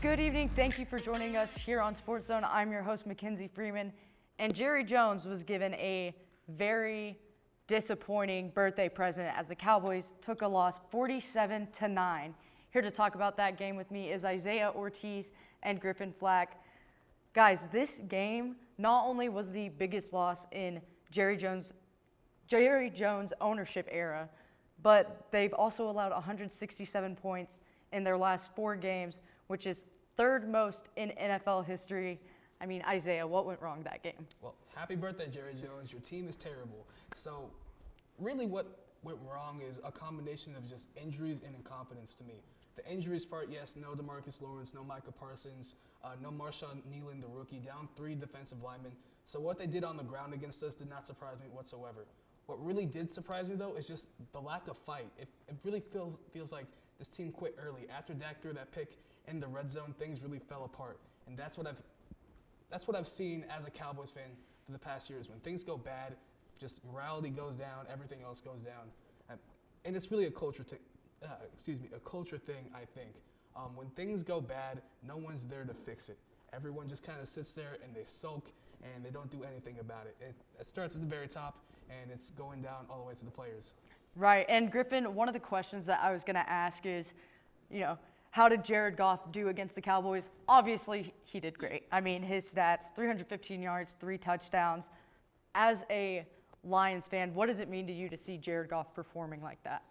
Good evening. Thank you for joining us here on SportsZone. I'm your host, Mackenzie Freeman. And Jerry Jones was given a very disappointing birthday present as the Cowboys took a loss 47-9. Here to talk about that game with me is Isaiah Ortiz and Griffin Flack. Guys, this game not only was the biggest loss in Jerry Jones' ownership era, but they've also allowed 167 points in their last 4 games, which is third most in NFL history. I mean, Isaiah, what went wrong that game? Well, happy birthday, Jerry Jones. Your team is terrible. So, really what went wrong is a combination of just injuries and incompetence to me. The injuries part, yes, no DeMarcus Lawrence, no Micah Parsons, no Marshawn Nealon, the rookie, down 3 defensive linemen. So what they did on the ground against us did not surprise me whatsoever. What really did surprise me, though, is just the lack of fight. It really feels like this team quit early. After Dak threw that pick in the red zone, things really fell apart. And that's what I've seen as a Cowboys fan for the past years. When things go bad, just morality goes down, everything else goes down. And it's really a culture thing, I think. When things go bad, no one's there to fix it. Everyone just kind of sits there and they sulk and they don't do anything about it. It starts at the very top and it's going down all the way to the players. Right. And Griffin, one of the questions that I was going to ask is, how did Jared Goff do against the Cowboys? Obviously, he did great. I mean, his stats, 315 yards, 3 touchdowns. As a Lions fan, what does it mean to you to see Jared Goff performing like that?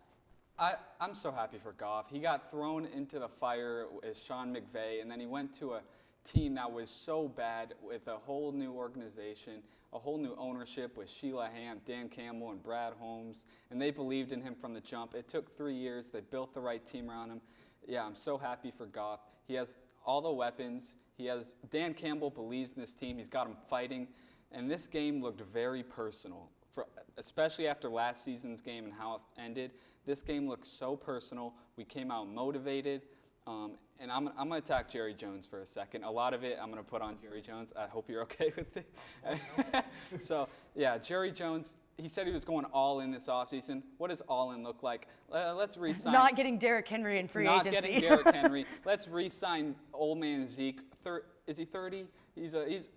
I'm so happy for Goff. He got thrown into the fire as Sean McVay, and then he went to a team that was so bad with a whole new organization, a whole new ownership with Sheila Ham, Dan Campbell, and Brad Holmes, and they believed in him from the jump. It took 3 years. They built the right team around him. Yeah, I'm so happy for Goff. He has all the weapons. Dan Campbell believes in this team. He's got them fighting, and this game looked very personal, especially after last season's game and how it ended. This game looked so personal. We came out motivated. And I'm going to attack Jerry Jones for a second. A lot of it I'm going to put on Jerry Jones. I hope you're okay with it. So, yeah, Jerry Jones, he said he was going all in this offseason. What does all in look like? Let's re-sign. Not getting Derrick Henry in free agency. Not getting Derrick Henry. Let's re-sign old man Zeke. Is he 30? He's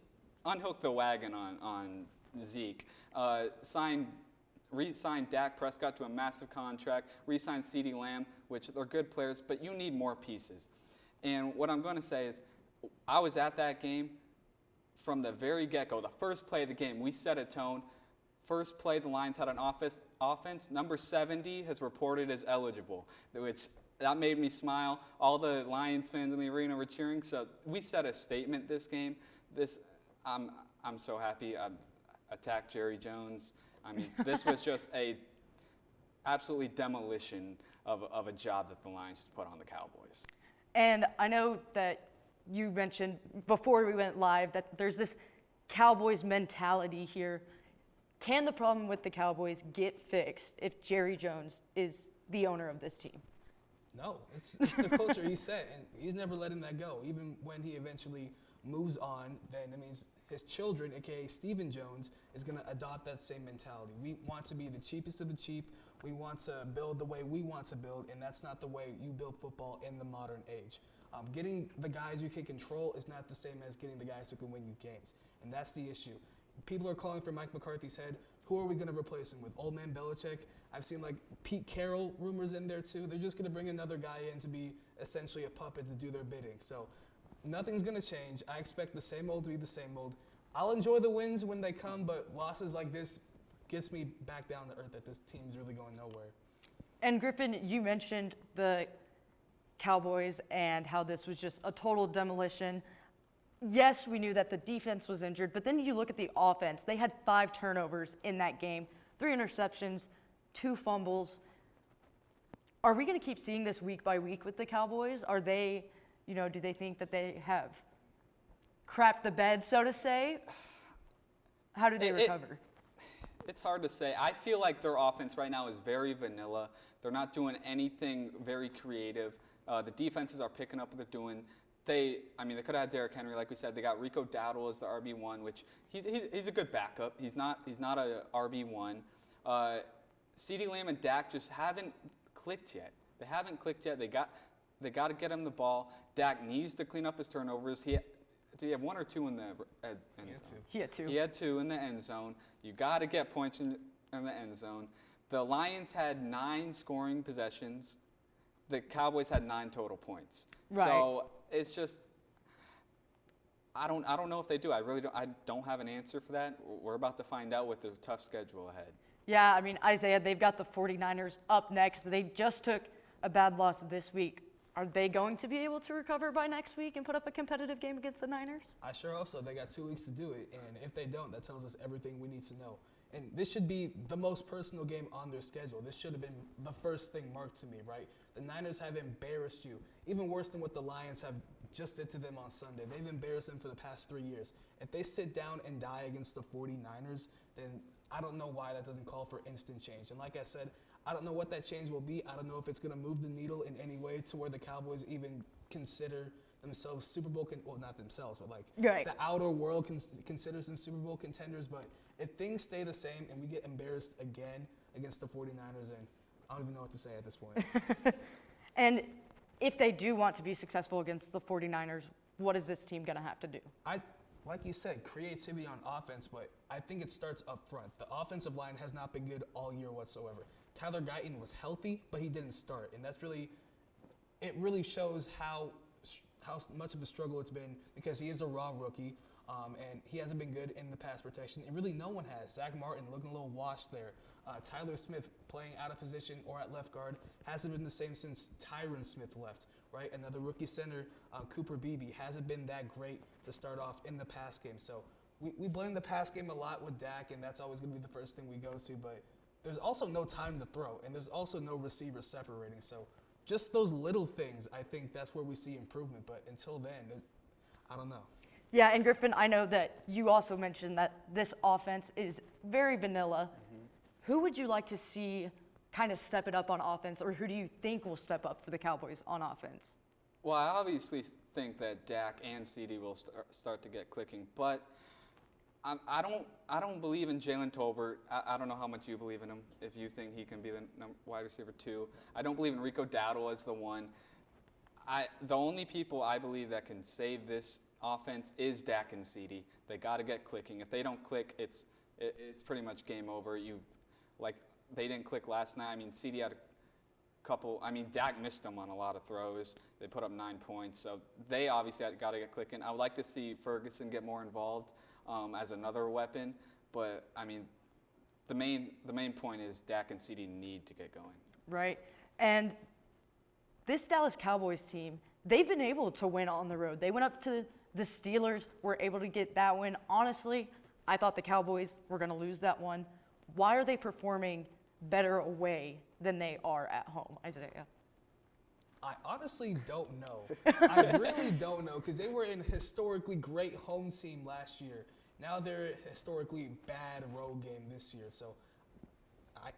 unhooked the wagon on Zeke. Re-sign Dak Prescott to a massive contract, re-sign CeeDee Lamb, which they're good players, but you need more pieces. And what I'm going to say is, I was at that game from the very get-go. The first play of the game, we set a tone. First play, the Lions had an offense. Number 70 has reported as eligible, which that made me smile. All the Lions fans in the arena were cheering. So we set a statement this game. I'm so happy. I attacked Jerry Jones. I mean, this was just a absolutely demolition of a job that the Lions just put on the Cowboys. And I know that you mentioned before we went live that there's this Cowboys mentality here. Can the problem with the Cowboys get fixed if Jerry Jones is the owner of this team? No, it's the culture he set, and he's never letting that go. Even when he eventually moves on, then it means his children, a.k.a. Stephen Jones, is going to adopt that same mentality. We want to be the cheapest of the cheap. We want to build the way we want to build, and that's not the way you build football in the modern age. Getting the guys you can control is not the same as getting the guys who can win you games, and that's the issue. People are calling for Mike McCarthy's head. Who are we going to replace him with? Old man Belichick? I've seen like Pete Carroll rumors in there too. They're just going to bring another guy in to be essentially a puppet to do their bidding. So nothing's going to change. I expect the same old to be the same old. I'll enjoy the wins when they come, but losses like this gets me back down to earth that this team's really going nowhere. And Griffin, you mentioned the Cowboys and how this was just a total demolition. Yes, we knew that the defense was injured, but then you look at the offense. They had 5 turnovers in that game, 3 interceptions, 2 fumbles. Are we going to keep seeing this week by week with the Cowboys? Are they, do they think that they have crapped the bed, so to say? How do they recover? It's hard to say. I feel like their offense right now is very vanilla. They're not doing anything very creative. The defenses are picking up what they're doing. They could have had Derrick Henry, like we said. They got Rico Dowdle as the RB1, which he's a good backup. He's not a RB1. CeeDee Lamb and Dak just haven't clicked yet. They haven't clicked yet. They got to get him the ball. Dak needs to clean up his turnovers. Did he have 1 or 2 in the end zone? He had 2. He had 2 in the end zone. You got to get points in the end zone. The Lions had 9 scoring possessions. The Cowboys had 9 total points. Right. So it's just, I don't know if they do. I don't have an answer for that. We're about to find out with the tough schedule ahead. Yeah, I mean, Isaiah, they've got the 49ers up next. They just took a bad loss this week. Are they going to be able to recover by next week and put up a competitive game against the Niners? I sure hope so. They got 2 weeks to do it, and if they don't, that tells us everything we need to know. And this should be the most personal game on their schedule. This should have been the first thing marked to me, right? The Niners have embarrassed you, even worse than what the Lions have just did to them on Sunday. They've embarrassed them for the past 3 years. If they sit down and die against the 49ers, then I don't know why that doesn't call for instant change. And like I said, I don't know what that change will be. I don't know if it's going to move the needle in any way to where the Cowboys even consider themselves Super Bowl, well, not themselves, but like the outer world considers them Super Bowl contenders. But if things stay the same and we get embarrassed again against the 49ers, then I don't even know what to say at this point. And if they do want to be successful against the 49ers, what is this team going to have to do? Like you said, creativity on offense, but I think it starts up front. The offensive line has not been good all year whatsoever. Tyler Guyton was healthy, but he didn't start, and it really shows how much of a struggle it's been because he is a raw rookie, and he hasn't been good in the pass protection. And really, no one has. Zach Martin looking a little washed there. Tyler Smith playing out of position or at left guard hasn't been the same since Tyron Smith left, right? Another rookie center, Cooper Beebe, hasn't been that great to start off in the pass game. So we blame the pass game a lot with Dak, and that's always going to be the first thing we go to. But there's also no time to throw, and there's also no receivers separating. So just those little things, I think that's where we see improvement. But until then, I don't know. Yeah, and Griffin, I know that you also mentioned that this offense is very vanilla. Mm-hmm. Who would you like to see kind of step it up on offense, or who do you think will step up for the Cowboys on offense? Well, I obviously think that Dak and CD will start to get clicking, but I don't believe in Jalen Tolbert. I don't know how much you believe in him, if you think he can be the wide receiver 2. I don't believe in Rico Dowdle as the 1. The only people I believe that can save this offense is Dak and CD. They got to get clicking. If they don't click, it's pretty much game over. They didn't click last night. I mean, CD had a couple. I mean, Dak missed them on a lot of throws. They put up 9 points, so they obviously got to get clicking. I would like to see Ferguson get more involved as another weapon, but I mean, the main point is Dak and CD need to get going. Right, and this Dallas Cowboys team, they've been able to win on the road. They went up to the Steelers, were able to get that win. Honestly, I thought the Cowboys were going to lose that one. Why are they performing better away than they are at home, Isaiah? I honestly don't know. I really don't know, because they were in a historically great home team last year. Now they're a historically bad road game this year. So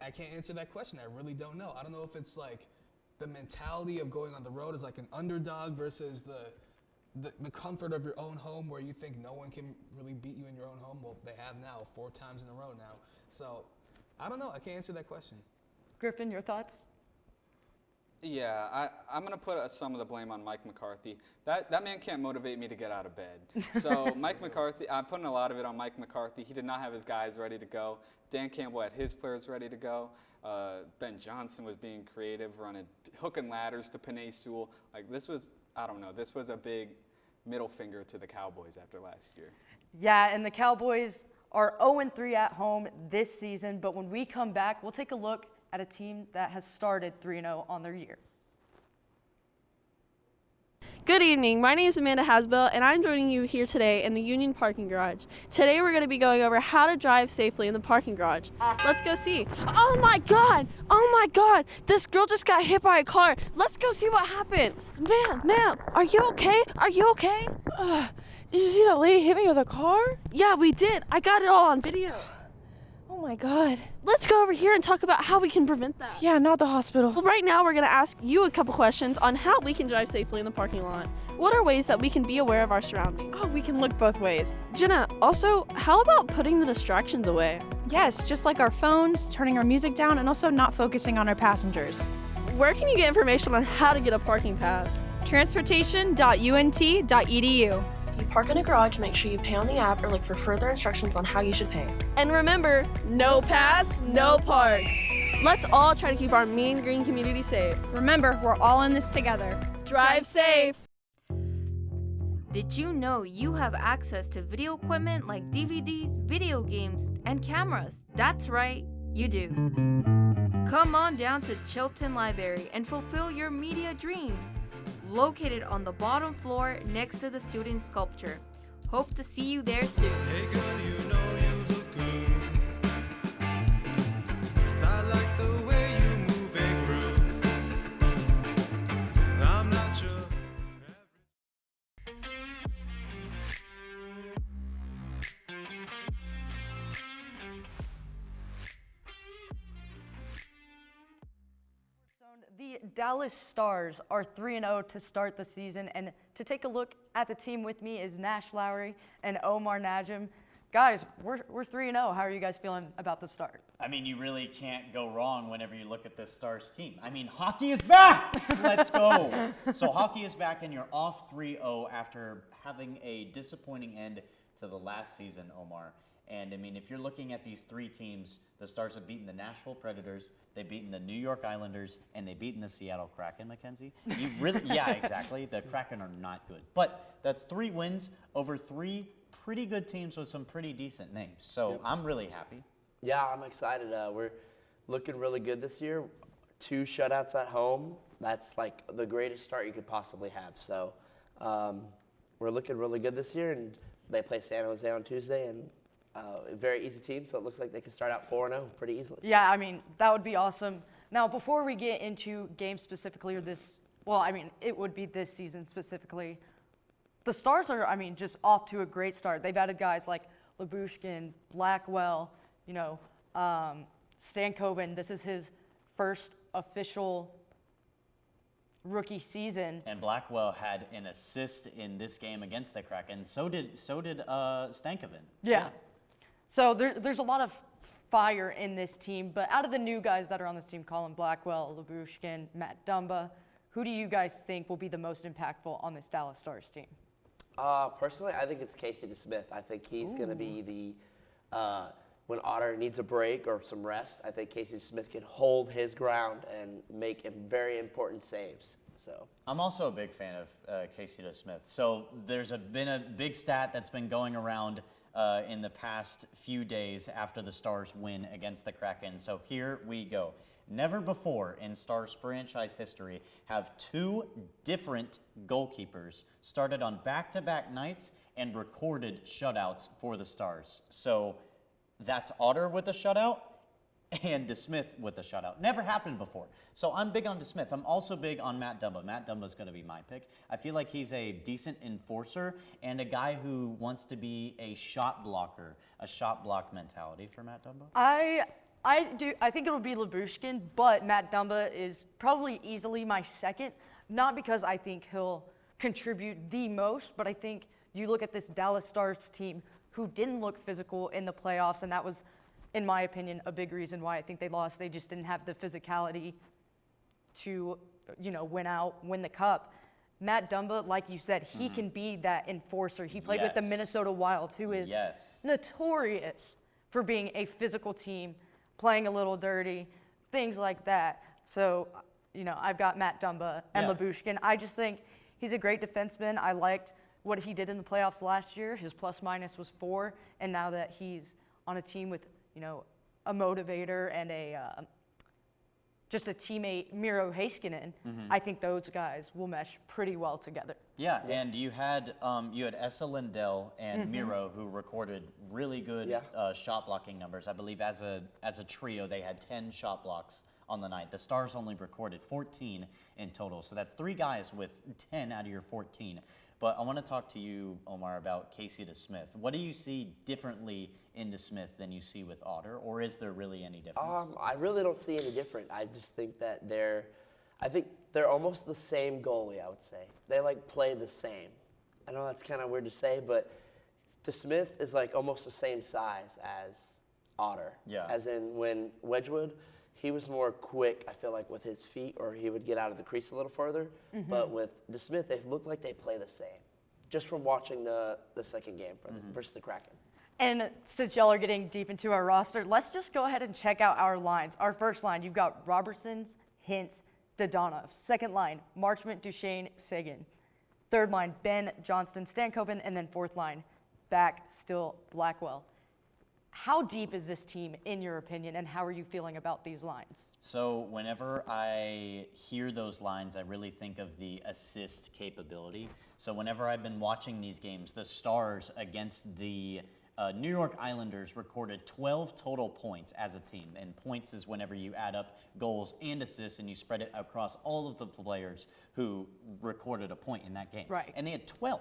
I can't answer that question. I really don't know. I don't know if it's like the mentality of going on the road as like an underdog versus the comfort of your own home, where you think no one can really beat you in your own home. Well, they have now 4 times in a row now. So I don't know. I can't answer that question. Griffin, your thoughts? Yeah, I'm going to put some of the blame on Mike McCarthy. That man can't motivate me to get out of bed. So Mike McCarthy, I'm putting a lot of it on Mike McCarthy. He did not have his guys ready to go. Dan Campbell had his players ready to go. Ben Johnson was being creative, running hook and ladders to Penei Sewell. This was a big middle finger to the Cowboys after last year. Yeah, and the Cowboys are 0-3 at home this season, but when we come back, we'll take a look at a team that has started 3-0 on their year. Good evening, my name is Amanda Hasbell, and I'm joining you here today in the Union Parking Garage. Today we're going to be going over how to drive safely in the parking garage. Let's go see. Oh my God, this girl just got hit by a car. Let's go see what happened. Ma'am, are you okay? Did you see that lady hit me with a car? Yeah, we did. I got it all on video. Oh my God. Let's go over here and talk about how we can prevent that. Yeah, not the hospital. Well, right now we're going to ask you a couple questions on how we can drive safely in the parking lot. What are ways that we can be aware of our surroundings? Oh, we can look both ways. Jenna, also, how about putting the distractions away? Yes, just like our phones, turning our music down, and also not focusing on our passengers. where can you get information on how to get a parking pass? Transportation.unt.edu. If you park in a garage, make sure you pay on the app or look for further instructions on how you should pay. And remember, no pass, no park. Let's all try to keep our Mean Green community safe. Remember, we're all in this together. Drive safe. Did you know you have access to video equipment like DVDs, video games, and cameras? That's right, you do. Come on down to Chilton Library and fulfill your media dream. Located on the bottom floor next to the student sculpture. Hope to see you there soon. Hey girl, you know you look good. I like the way you move and groove. I'm not sure. The Dallas Stars are 3-0 to start the season, and to take a look at the team with me is Nash Lowry and Omar Najim. Guys, we're 3-0. How are you guys feeling about the start? I mean, you really can't go wrong whenever you look at this Stars team. I mean, hockey is back! Let's go! So hockey is back, and you're off 3-0 after having a disappointing end to the last season, Omar. And I mean, if you're looking at these three teams, the Stars have beaten the Nashville Predators, they've beaten the New York Islanders, and they've beaten the Seattle Kraken, Mackenzie. You really, yeah, exactly. The Kraken are not good. But that's 3 wins over 3 pretty good teams with some pretty decent names. So I'm really happy. Yeah, I'm excited. We're looking really good this year. 2 shutouts at home. That's like the greatest start you could possibly have. So we're looking really good this year, and they play San Jose on Tuesday, and a very easy team, so it looks like they can start out 4-0 pretty easily. Yeah, I mean, that would be awesome. Now, before we get into games specifically, or this, well, I mean, it would be this season specifically, the Stars are, I mean, just off to a great start. They've added guys like Labushkin, Blackwell, you know, Stankoven. This is his first official rookie season. And Blackwell had an assist in this game against the Kraken. So did Stankoven. Yeah. So there's a lot of fire in this team. But out of the new guys that are on this team, Colin Blackwell, Labushkin, Matt Dumba, who do you guys think will be the most impactful on this Dallas Stars team? Personally, I think it's Casey DeSmith. I think he's going to be the when Otter needs a break or some rest, I think Casey DeSmith can hold his ground and make very important saves. So I'm also a big fan of Casey DeSmith. So there's been a big stat that's been going around in the past few days after the Stars win against the Kraken. So here we go. Never before in Stars franchise history have 2 different goalkeepers started on back-to-back nights and recorded shutouts for the Stars. So that's Otter with a shutout and DeSmith with a shutout. Never happened before. So I'm big on DeSmith. I'm also big on Matt Dumba. Matt Dumba's going to be my pick. I feel like he's a decent enforcer and a guy who wants to be a shot blocker, a shot block mentality for Matt Dumba. I think it'll be Labushkin, but Matt Dumba is probably easily my second. Not because I think he'll contribute the most, but I think you look at this Dallas Stars team who didn't look physical in the playoffs, and that was, in my opinion, a big reason why I think they lost. They just didn't have the physicality to, you know, win the cup. Matt Dumba, like you said, he can be that enforcer. He played with the Minnesota Wild, who is notorious for being a physical team, playing a little dirty, things like that. So, you know, I've got Matt Dumba and Labushkin. I just think he's a great defenseman. I liked what he did in the playoffs last year. His plus-minus was 4, and now that he's on a team with, you know, a motivator and just a teammate, Miro Heiskanen, I think those guys will mesh pretty well together. Yeah, and you had Essa Lindell and Miro who recorded really good shot blocking numbers. I believe as a trio they had 10 shot blocks on the night. The Stars only recorded 14 in total, so that's 3 guys with 10 out of your 14. But I want to talk to you, Omar, about Casey DeSmith. What do you see differently in DeSmith than you see with Otter, or is there really any difference? I really don't see any different. I just think that they're almost the same goalie, I would say. They like play the same. I know that's kind of weird to say, but DeSmith is like almost the same size as Otter. Yeah. As in when Wedgwood, he was more quick, I feel like, with his feet, or he would get out of the crease a little further. But with DeSmith, they look like they play the same, just from watching the second game versus the Kraken. And since y'all are getting deep into our roster, let's just go ahead and check out our lines. Our first line, you've got Robertsons, Hintz, Dodonov. Second line, Marchment, Duchesne, Sagan. Third line, Ben, Johnston, Stankoven. And then fourth line, back, still Blackwell. How deep is this team, in your opinion, and how are you feeling about these lines? So whenever I hear those lines, I really think of the assist capability. So whenever I've been watching these games, the Stars against the New York Islanders recorded 12 total points as a team. And points is whenever you add up goals and assists and you spread it across all of the players who recorded a point in that game. Right. And they had 12.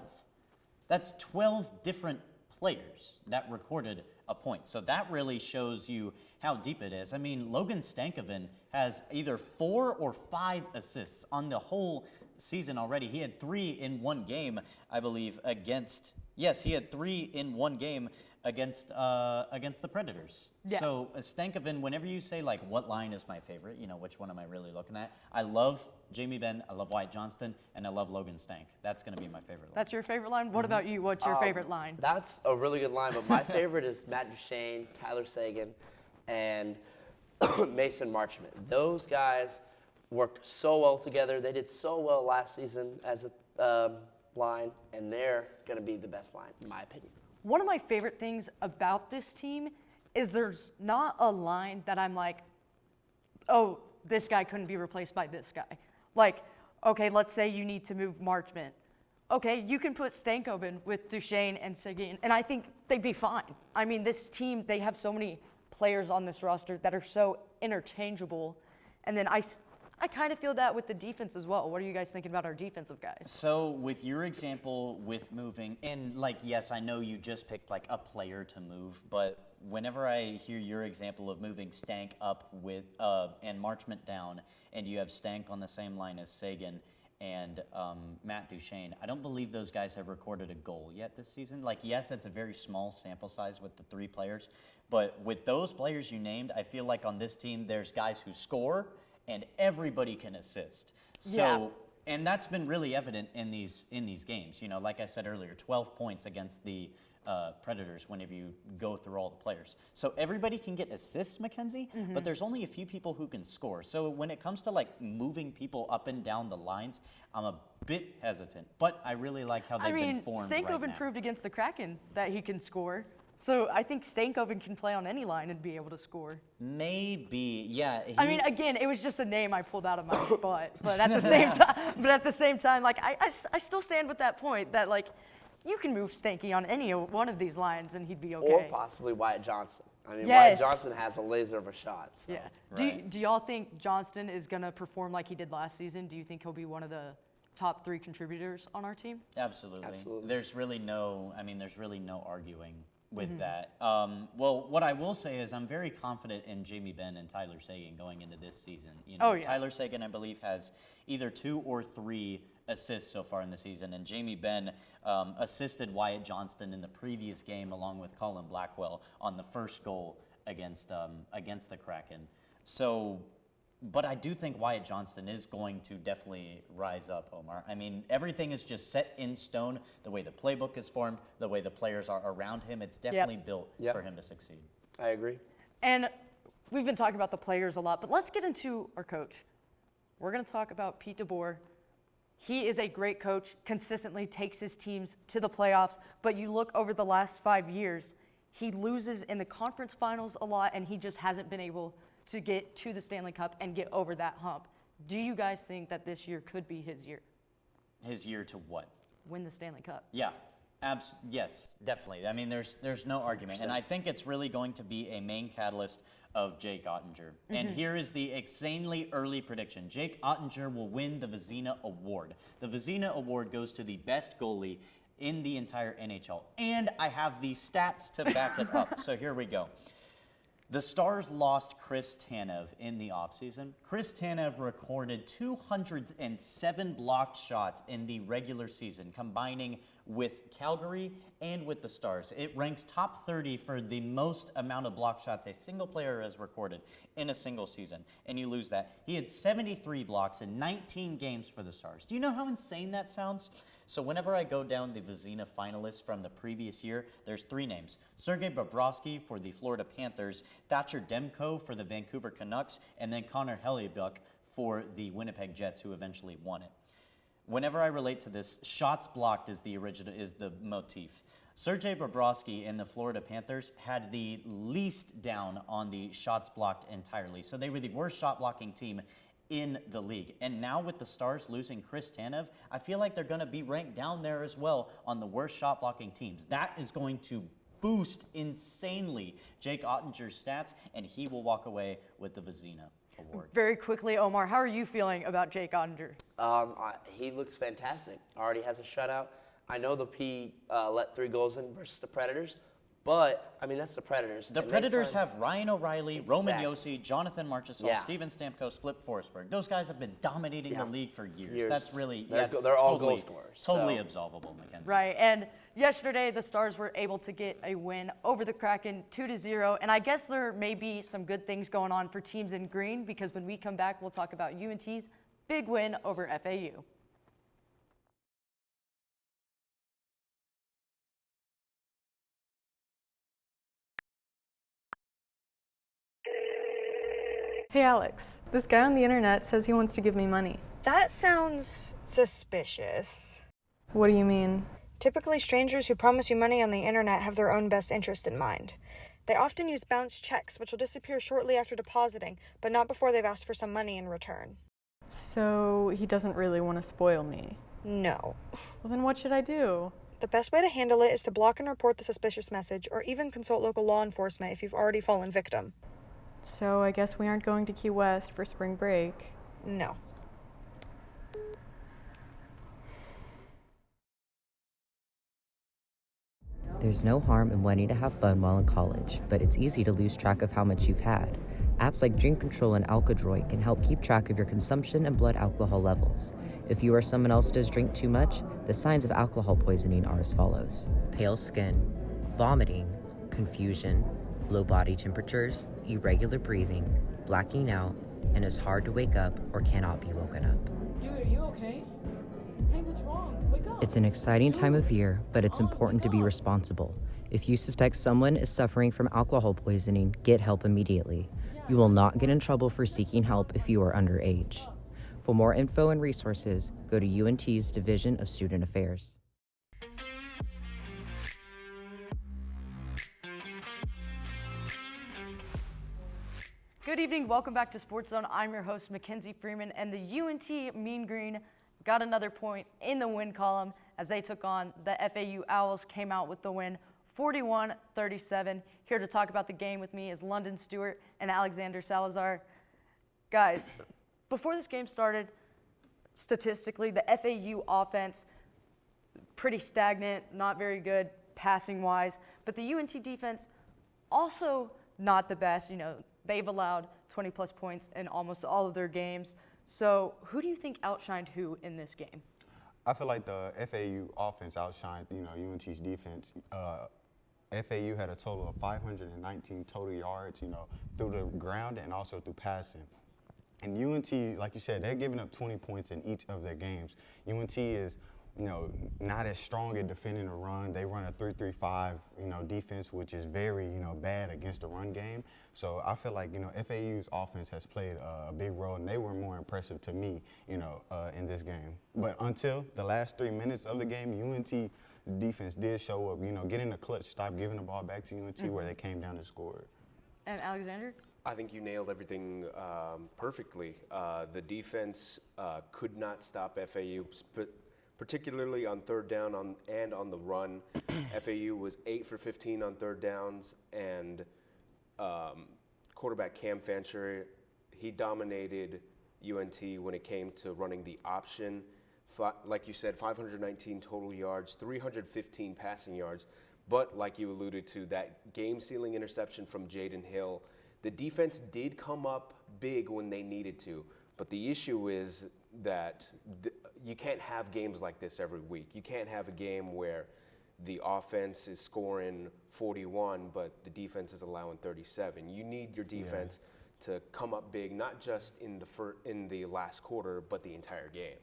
That's 12 different players that recorded a point. So that really shows you how deep it is. I mean, Logan Stankoven has either 4 or 5 assists on the whole season already. He had 3 in one game, I believe, against, yes, he had 3 in one game against the Predators. Yeah. So Stankoven, whenever you say, like, what line is my favorite, you know, which one am I really looking at? I love Jamie Benn, I love Wyatt Johnston, and I love Logan Stank. That's going to be my favorite line. That's your favorite line? What about you? What's your favorite line? That's a really good line, but my favorite is Matt Duchesne, Tyler Sagan, and Mason Marchment. Those guys work so well together. They did so well last season as a line, and they're going to be the best line, in my opinion. One of my favorite things about this team is there's not a line that I'm like, oh, this guy couldn't be replaced by this guy. Like, okay, let's say you need to move Marchment. Okay, you can put Stankoven with Duchesne and Seguin, and I think they'd be fine. I mean, this team, they have so many players on this roster that are so interchangeable. And then I kind of feel that with the defense as well. What are you guys thinking about our defensive guys? So with your example with moving, and like, yes, I know you just picked like a player to move, but whenever I hear your example of moving Stank up with and Marchment down, and you have Stank on the same line as Sagan and Matt Duchesne, I don't believe those guys have recorded a goal yet this season. Like, yes, it's a very small sample size with the 3 players, but with those players you named, I feel like on this team there's guys who score and everybody can assist. So, Yeah. and that's been really evident in these games. You know, like I said earlier, 12 points against the Predators whenever you go through all the players. So everybody can get assists, Mackenzie, but there's only a few people who can score. So when it comes to like moving people up and down the lines, I'm a bit hesitant, but I really like how they've been formed right Stankoven now. proved against the Kraken that he can score. So I think Stankoven can play on any line and be able to score. Maybe, yeah. I mean, again, it was just a name I pulled out of my butt, but at the same time, like I still stand with that point that like you can move Stanky on any one of these lines and he'd be okay. Or possibly Wyatt Johnston. I mean, Yes. Wyatt Johnston has a laser of a shot. So. Yeah. Right. Do y'all think Johnston is gonna perform like he did last season? Do you think he'll be one of the top 3 contributors on our team? Absolutely. Absolutely. There's really no arguing with that. Well, what I will say is I'm very confident in Jamie Benn and Tyler Sagan going into this season. You know, Oh, yeah. Tyler Sagan, I believe, has either 2 or 3 assists so far in the season, and Jamie Benn assisted Wyatt Johnston in the previous game along with Colin Blackwell on the first goal against the Kraken. So, but I do think Wyatt Johnston is going to definitely rise up, Omar. I mean, everything is just set in stone, the way the playbook is formed, the way the players are around him. It's definitely built Yep. for him to succeed. I agree. And we've been talking about the players a lot, but let's get into our coach. We're going to talk about Pete DeBoer. He is a great coach, consistently takes his teams to the playoffs, but you look over the last 5 years, he loses in the conference finals a lot, and he just hasn't been able to get to the Stanley Cup and get over that hump. Do you guys think that this year could be his year? His year to what? Win the Stanley Cup. Yeah, yes, definitely. I mean, there's no argument. And I think it's really going to be a main catalyst of Jake Ottinger. And here is the insanely early prediction. Jake Ottinger will win the Vezina Award. The Vezina Award goes to the best goalie in the entire NHL. And I have the stats to back it up. So here we go. The Stars lost Chris Tanev in the offseason. Chris Tanev recorded 207 blocked shots in the regular season, combining with Calgary and with the Stars. It ranks top 30 for the most amount of blocked shots a single player has recorded in a single season, and you lose that. He had 73 blocks in 19 games for the Stars. Do you know how insane that sounds? So whenever I go down the Vezina finalists from the previous year, there's 3 names. Sergei Bobrovsky for the Florida Panthers, Thatcher Demko for the Vancouver Canucks, and then Connor Hellebuyck for the Winnipeg Jets, who eventually won it. Whenever I relate to this, shots blocked is the motif. Sergei Bobrovsky in the Florida Panthers had the least down on the shots blocked entirely. So they were the worst shot blocking team in the league. And now with the Stars losing Chris Tanev, I feel like they're going to be ranked down there as well on the worst shot blocking teams. That is going to boost insanely Jake Ottinger's stats, and he will walk away with the Vezina award. Very quickly, Omar, how are you feeling about Jake Ottinger? He looks fantastic. Already has a shutout. I know he let 3 goals in versus the Predators, but, I mean, that's the Predators. The Predators have Ryan O'Reilly, Roman Exactly. Yossi, Jonathan Marchessault, Yeah. Steven Stamkos, Flip Forsberg. Those guys have been dominating the league for years. Years. That's really, They're all totally, goal scorers, totally so- absolvable, Mackenzie. Right, and yesterday the Stars were able to get a win over the Kraken 2-0, and I guess there may be some good things going on for teams in green, because when we come back, we'll talk about UNT's big win over FAU. Hey Alex, this guy on the internet says he wants to give me money. That sounds suspicious. What do you mean? Typically, strangers who promise you money on the internet have their own best interest in mind. They often use bounced checks, which will disappear shortly after depositing, but not before they've asked for some money in return. So he doesn't really want to spoil me. No. Well, then what should I do? The best way to handle it is to block and report the suspicious message, or even consult local law enforcement if you've already fallen victim. So I guess we aren't going to Key West for spring break. No. There's no harm in wanting to have fun while in college, but it's easy to lose track of how much you've had. Apps like Drink Control and Alkadroid can help keep track of your consumption and blood alcohol levels. If you or someone else does drink too much, the signs of alcohol poisoning are as follows: pale skin, vomiting, confusion, low body temperatures, irregular breathing, blacking out, and is hard to wake up or cannot be woken up. Dude, are you okay? Hey, what's wrong? Wake up. It's an exciting time of year, but it's important to be responsible. If you suspect someone is suffering from alcohol poisoning, get help immediately. You will not get in trouble for seeking help if you are underage. For more info and resources, go to UNT's Division of Student Affairs. Good evening, welcome back to SportsZone. I'm your host, Mackenzie Freeman, and the UNT Mean Green got another point in the win column as they took on the FAU Owls, came out with the win 41-37. Here to talk about the game with me is London Stewart and Alexander Salazar. Guys, before this game started, statistically, the FAU offense, pretty stagnant, not very good passing-wise, but the UNT defense also not the best. You know, they've allowed 20-plus points in almost all of their games. So who do you think outshined who in this game? I feel like the FAU offense outshined, UNT's defense. FAU had a total of 519 total yards, through the ground and also through passing. And UNT, like you said, they're giving up 20 points in each of their games. UNT is, not as strong at defending the run. They run a 3-3-5, defense, which is very, bad against the run game. So I feel like, FAU's offense has played a big role, and they were more impressive to me, in this game. But until the last 3 minutes of the game, UNT defense did show up, get in the clutch, stop giving the ball back to UNT where they came down and scored. And Alexander? I think you nailed everything perfectly. The defense could not stop FAU, particularly on third down and on the run. FAU was 8 for 15 on third downs, and quarterback Cam Fancher, he dominated UNT when it came to running the option. Like you said, 519 total yards, 315 passing yards, but like you alluded to, that game-sealing interception from Jaden Hill The defense did come up big when they needed to, but the issue is that you can't have games like this every week. You can't have a game where the offense is scoring 41, but the defense is allowing 37. You need your defense to come up big, not just in the last quarter, but the entire game.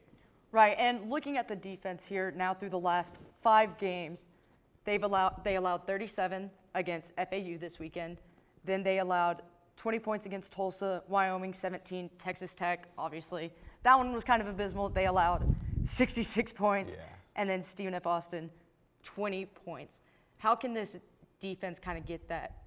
Right, and looking at the defense here now through the last 5 games, they allowed 37 against FAU this weekend. Then they allowed 20 points against Tulsa, Wyoming 17, Texas Tech, obviously. That one was kind of abysmal. They allowed 66 points. And then Stephen F. Austin, 20 points. How can this defense kind of get that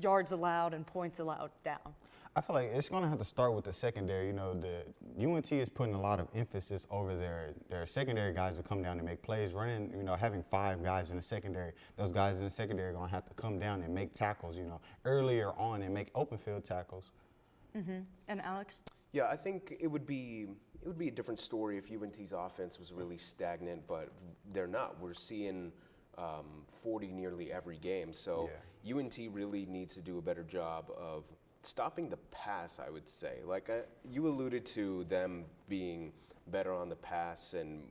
yards allowed and points allowed down? I feel like it's going to have to start with the secondary. You know, the UNT is putting a lot of emphasis over their secondary guys to come down and make plays. Running, you know, having 5 guys in the secondary, those guys in the secondary are going to have to come down and make tackles, you know, earlier on and make open field tackles. And Alex? Yeah, I think it would be a different story if UNT's offense was really stagnant, but they're not. We're seeing 40 nearly every game. So UNT really needs to do a better job of stopping the pass, I would say. Like you alluded to them being better on the pass and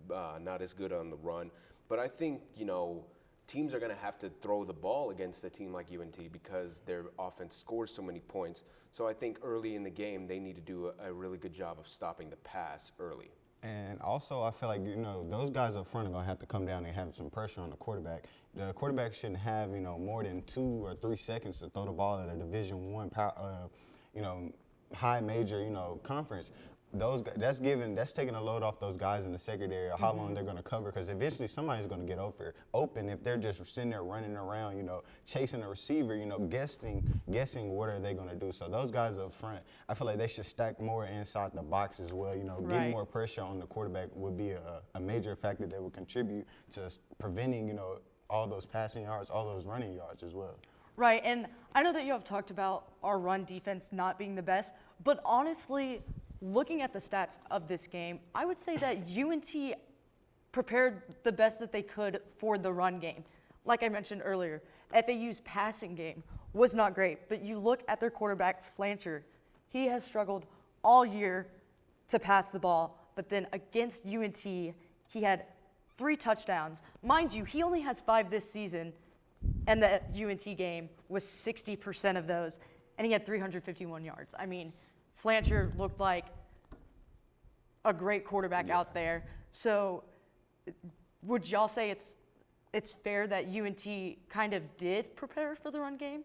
not as good on the run. But I think, you know, teams are going to have to throw the ball against a team like UNT because their offense scores so many points. So I think early in the game, they need to do a really good job of stopping the pass early. And also, I feel like, you know, those guys up front are going to have to come down and have some pressure on the quarterback. The quarterback shouldn't have, you know, more than 2 or 3 seconds to throw the ball at a Division I, you know, high major, you know, conference. That's taking a load off those guys in the secondary, how long they're going to cover, because eventually somebody's going to get open if they're just sitting there running around, you know, chasing a receiver, you know, guessing what are they going to do. So those guys up front, I feel like they should stack more inside the box as well. You know, getting more pressure on the quarterback would be a major factor that would contribute to preventing, you know, all those passing yards, all those running yards as well. Right, and I know that you have talked about our run defense not being the best, but honestly, looking at the stats of this game, I would say that UNT prepared the best that they could for the run game. Like I mentioned earlier, FAU's passing game was not great, but you look at their quarterback, Flancher. He has struggled all year to pass the ball, but then against UNT, he had 3 touchdowns. Mind you, he only has 5 this season, and the UNT game was 60% of those, and he had 351 yards. I mean, Flancher looked like a great quarterback out there. So would y'all say it's fair that UNT kind of did prepare for the run game?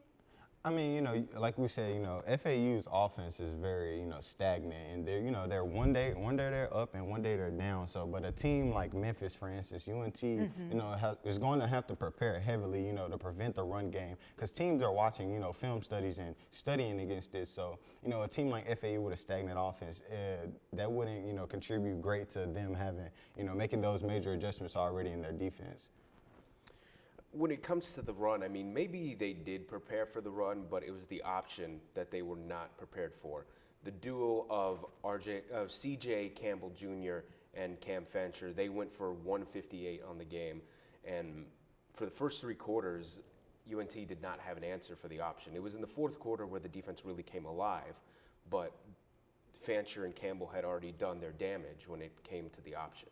I mean, you know, like we said, you know, FAU's offense is very, you know, stagnant, and they're, you know, they're one day they're up and one day they're down. So, but a team like Memphis, for instance, UNT, you know, is going to have to prepare heavily, you know, to prevent the run game, because teams are watching, you know, film studies and studying against this. So, you know, a team like FAU with a stagnant offense, that wouldn't, you know, contribute great to them having, you know, making those major adjustments already in their defense. When it comes to the run, I mean, maybe they did prepare for the run, but it was the option that they were not prepared for. The duo of CJ Campbell Jr. and Cam Fancher, they went for 158 on the game. And for the first 3 quarters, UNT did not have an answer for the option. It was in the 4th quarter where the defense really came alive, but Fancher and Campbell had already done their damage when it came to the option.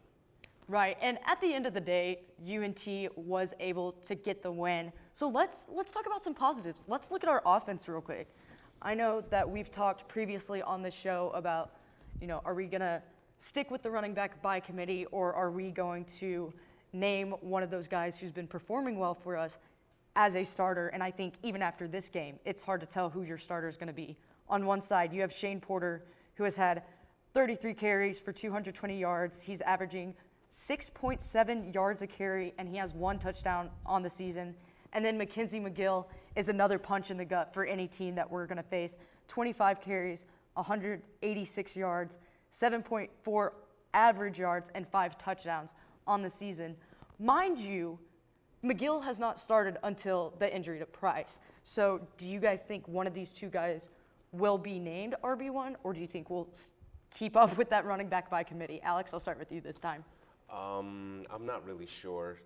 Right, and at the end of the day, UNT was able to get the win. So let's talk about some positives. Let's look at our offense real quick. I know that we've talked previously on the show about, you know, are we going to stick with the running back by committee, or are we going to name one of those guys who's been performing well for us as a starter? And I think even after this game, it's hard to tell who your starter is going to be. On one side, you have Shane Porter, who has had 33 carries for 220 yards. He's averaging 6.7 yards a carry, and he has 1 touchdown on the season. And then Mackenzie McGill is another punch in the gut for any team that we're going to face. 25 carries, 186 yards, 7.4 average yards, and 5 touchdowns on the season. Mind you, McGill has not started until the injury to Price. So do you guys think one of these 2 guys will be named RB1, or do you think we'll keep up with that running back by committee? Alex, I'll start with you this time. I'm not really sure.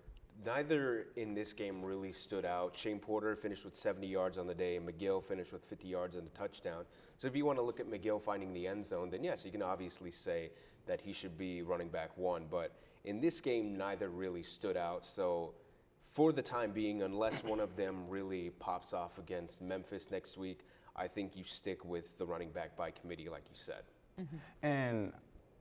neither in this game really stood out. Shane Porter finished with 70 yards on the day, and McGill finished with 50 yards and a touchdown. So if you want to look at McGill finding the end zone, then yes, you can obviously say that he should be running back one. But in this game, neither really stood out. So for the time being, unless one of them really pops off against Memphis next week, I think you stick with the running back by committee, like you said.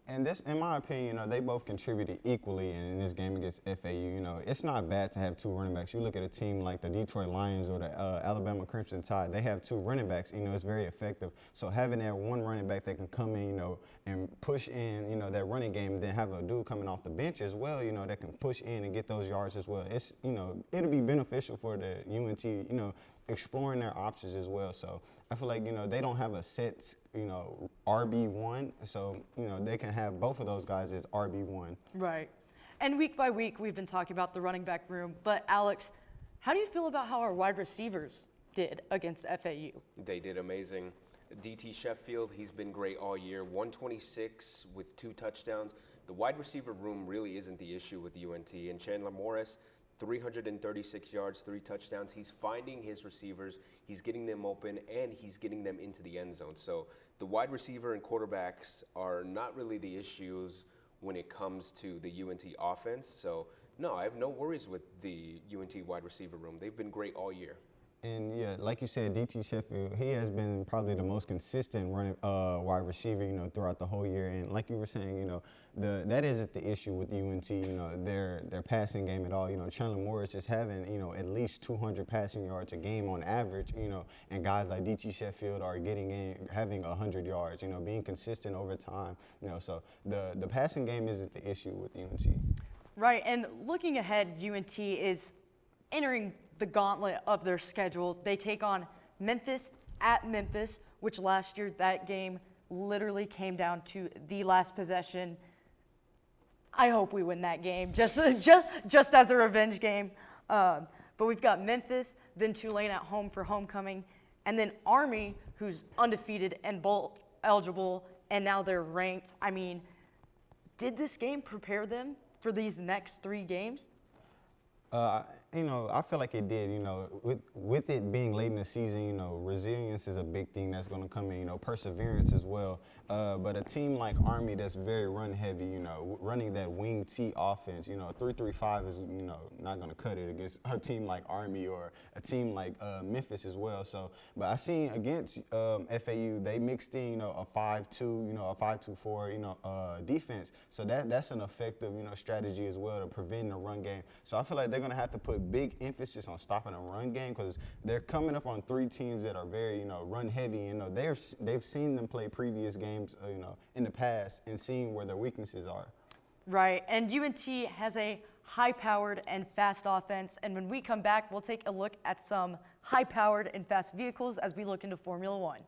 And this, in my opinion, they both contributed equally in this game against FAU. It's not bad to have two running backs. You look at a team like the Detroit Lions or the Alabama Crimson Tide, they have two running backs. It's very effective. So having that one running back that can come in, and push in, that running game, and then have a dude coming off the bench as well, that can push in and get those yards as well. It's, it'll be beneficial for the UNT, exploring their options as well. So I feel like, they don't have a set, RB1. So, they can have both of those guys as RB1. Right. And week by week, we've been talking about the running back room. But Alex, how do you feel about how our wide receivers did against FAU? They did amazing. DT Sheffield, he's been great all year. 126 with 2 touchdowns. The wide receiver room really isn't the issue with UNT. And Chandler Morris, 336 yards, 3 touchdowns. He's finding his receivers, he's getting them open, and he's getting them into the end zone. So the wide receiver and quarterbacks are not really the issues when it comes to the UNT offense. So no, I have no worries with the UNT wide receiver room. They've been great all year. And yeah, like you said, DT Sheffield, he has been probably the most consistent running wide receiver, throughout the whole year. And like you were saying, that isn't the issue with UNT, their passing game at all. Chandler Morris just having, at least 200 passing yards a game on average, and guys like DT Sheffield are having 100 yards, being consistent over time, So the passing game isn't the issue with UNT. Right, and looking ahead, UNT is entering the gauntlet of their schedule. They take on Memphis at Memphis, which last year that game literally came down to the last possession. I hope we win that game, just as a revenge game. But we've got Memphis, then Tulane at home for homecoming, and then Army, who's undefeated and bowl eligible, and now they're ranked. I mean, did this game prepare them for these next 3 games? I feel like it did, with it being late in the season, resilience is a big thing that's going to come in, perseverance as well. But a team like Army that's very run heavy, running that wing T offense, 3-3-5 is, not going to cut it against a team like Army or a team like Memphis as well. So, but I seen against FAU, they mixed in, a 5-2, a 5-2-4, defense. So that's an effective, strategy as well to prevent the run game. So I feel like they're going to have to put big emphasis on stopping a run game because they're coming up on 3 teams that are very, run heavy. They've seen them play previous games, in the past and seen where their weaknesses are. Right, and UNT has a high-powered and fast offense. And when we come back, we'll take a look at some high-powered and fast vehicles as we look into Formula One.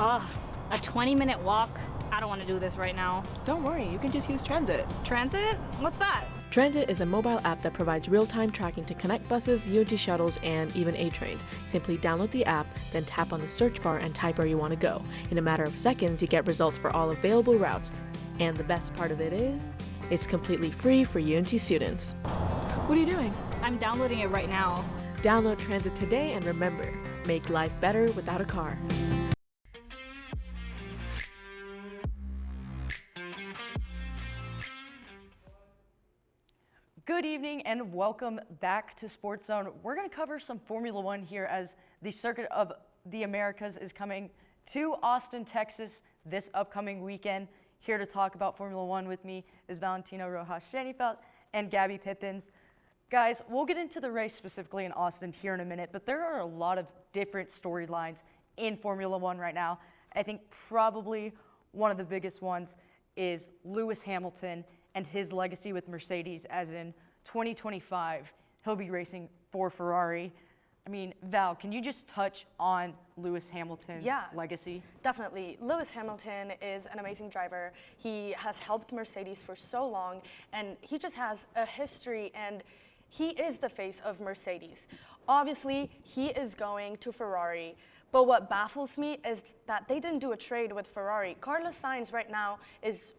Ugh, a 20-minute walk? I don't want to do this right now. Don't worry, you can just use Transit. Transit? What's that? Transit is a mobile app that provides real-time tracking to connect buses, UNT shuttles, and even A trains. Simply download the app, then tap on the search bar and type where you want to go. In a matter of seconds, you get results for all available routes. And the best part of it is, it's completely free for UNT students. What are you doing? I'm downloading it right now. Download Transit today and remember, make life better without a car. Good evening and welcome back to SportsZone. We're going to cover some Formula One here as the Circuit of the Americas is coming to Austin, Texas this upcoming weekend. Here to talk about Formula One with me is Valentino Rojas Schenefeld and Gabby Pippins. Guys, we'll get into the race specifically in Austin here in a minute, but there are a lot of different storylines in Formula One right now. I think probably one of the biggest ones is Lewis Hamilton and his legacy with Mercedes, as in 2025, he'll be racing for Ferrari. I mean, Val, can you just touch on Lewis Hamilton's legacy? Definitely. Lewis Hamilton is an amazing driver. He has helped Mercedes for so long, and he just has a history, and he is the face of Mercedes. Obviously, he is going to Ferrari, but what baffles me is that they didn't do a trade with Ferrari. Carlos Sainz right now is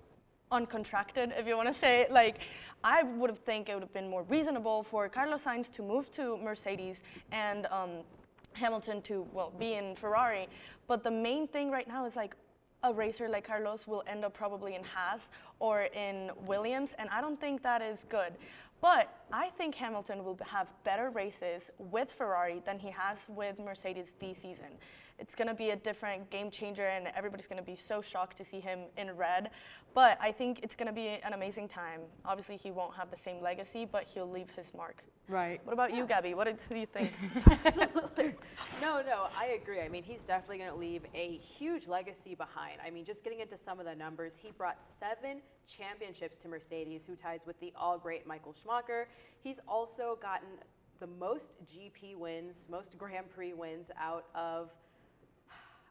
uncontracted, if you want to say it. Like, I would think it would have been more reasonable for Carlos Sainz to move to Mercedes and Hamilton to, well, be in Ferrari. But the main thing right now is like a racer like Carlos will end up probably in Haas or in Williams, and I don't think that is good. But I think Hamilton will have better races with Ferrari than he has with Mercedes this season. It's going to be a different game changer, and everybody's going to be so shocked to see him in red. But I think it's going to be an amazing time. Obviously, he won't have the same legacy, but he'll leave his mark. Right. What about you, Gabby? What do you think? Absolutely. No, I agree. I mean, he's definitely going to leave a huge legacy behind. I mean, just getting into some of the numbers, he brought 7 championships to Mercedes, who ties with the all-great Michael Schumacher. He's also gotten the most GP wins, most Grand Prix wins out of,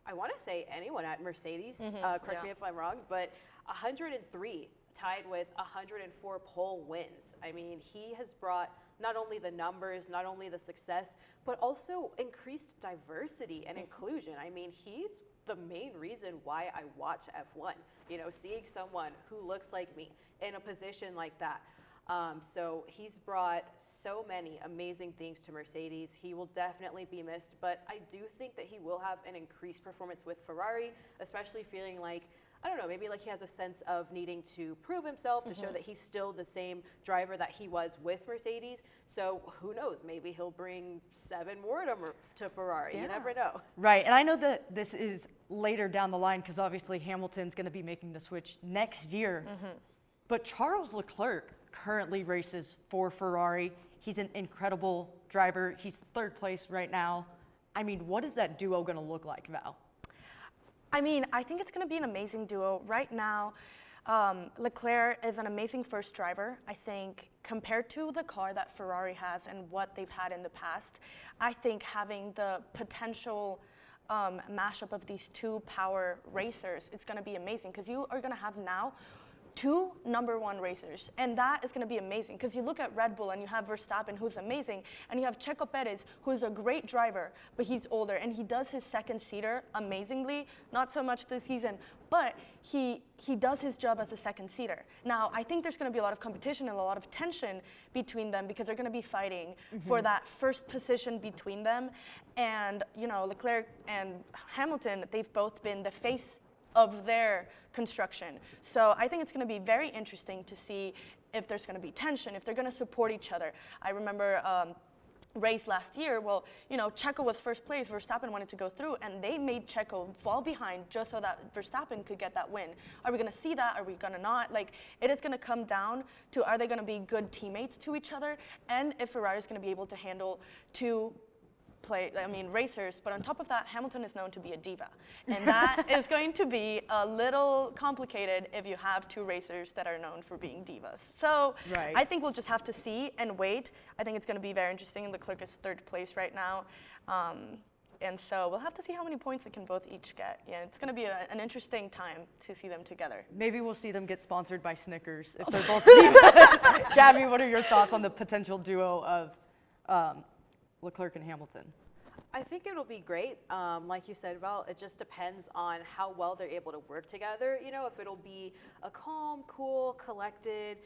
I want to say, anyone at Mercedes. Correct me if I'm wrong, but 103, tied with 104 pole wins. I mean, he has brought not only the numbers, not only the success, but also increased diversity and inclusion. I mean, he's the main reason why I watch F1. You know, seeing someone who looks like me in a position like that. So he's brought so many amazing things to Mercedes. He will definitely be missed, but I do think that he will have an increased performance with Ferrari, especially feeling like, I don't know, maybe like he has a sense of needing to prove himself to show that he's still the same driver that he was with Mercedes. So who knows, maybe he'll bring 7 more to Ferrari. You never know. Right, and I know that this is later down the line because obviously Hamilton's going to be making the switch next year. But Charles Leclerc currently races for Ferrari. He's an incredible driver. He's 3rd place right now. I mean, what is that duo going to look like, Val? I mean, I think it's going to be an amazing duo. Right now, Leclerc is an amazing first driver. I think compared to the car that Ferrari has and what they've had in the past, I think having the potential mashup of these 2 power racers, it's going to be amazing because you are going to have now 2 #1 racers, and that is going to be amazing because you look at Red Bull and you have Verstappen, who's amazing, and you have Checo Perez, who's a great driver, but he's older and he does his second seater amazingly. Not so much this season, but he does his job as a second seater. Now, I think there's going to be a lot of competition and a lot of tension between them because they're going to be fighting for that first position between them. And you know, Leclerc and Hamilton, they've both been the face of their construction. So I think it's going to be very interesting to see if there's going to be tension, if they're going to support each other. I remember race last year, well, you know, Checo was 1st place, Verstappen wanted to go through, and they made Checo fall behind just so that Verstappen could get that win. Are we going to see that? Are we going to not? Like, it is going to come down to, are they going to be good teammates to each other, and if Ferrari is going to be able to handle 2 racers. But on top of that, Hamilton is known to be a diva. And that is going to be a little complicated if you have 2 racers that are known for being divas. So I think we'll just have to see and wait. I think it's going to be very interesting. Leclerc is 3rd place right now. And so we'll have to see how many points they can both each get. Yeah, it's going to be an interesting time to see them together. Maybe we'll see them get sponsored by Snickers if they're both divas. Gabby, what are your thoughts on the potential duo of Leclerc and Hamilton? I think it'll be great. Like you said, Val, it just depends on how well they're able to work together. You know, if it'll be a calm, cool, collected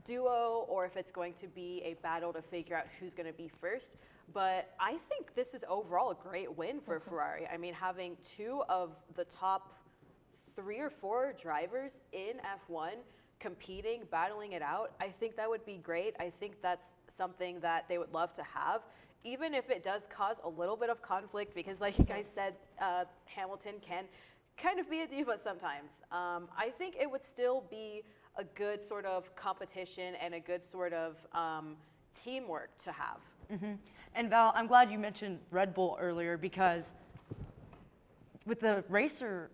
duo, or if it's going to be a battle to figure out who's going to be first. But I think this is overall a great win for Ferrari. I mean, having 2 of the top 3 or 4 drivers in F1 competing, battling it out, I think that would be great. I think that's something that they would love to have, even if it does cause a little bit of conflict, because like you guys said, Hamilton can kind of be a diva sometimes. I think it would still be a good sort of competition and a good sort of teamwork to have. And Val, I'm glad you mentioned Red Bull earlier, because with the racer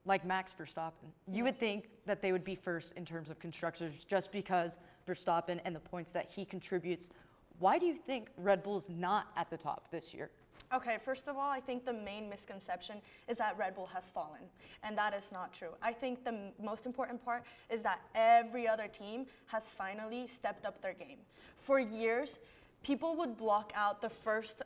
like Max Verstappen, you would think that they would be first in terms of constructors just because Verstappen and the points that he contributes. Why do you think Red Bull's not at the top this year? Okay, first of all, I think the main misconception is that Red Bull has fallen, and that is not true. I think the most important part is that every other team has finally stepped up their game. For years, people would block out the first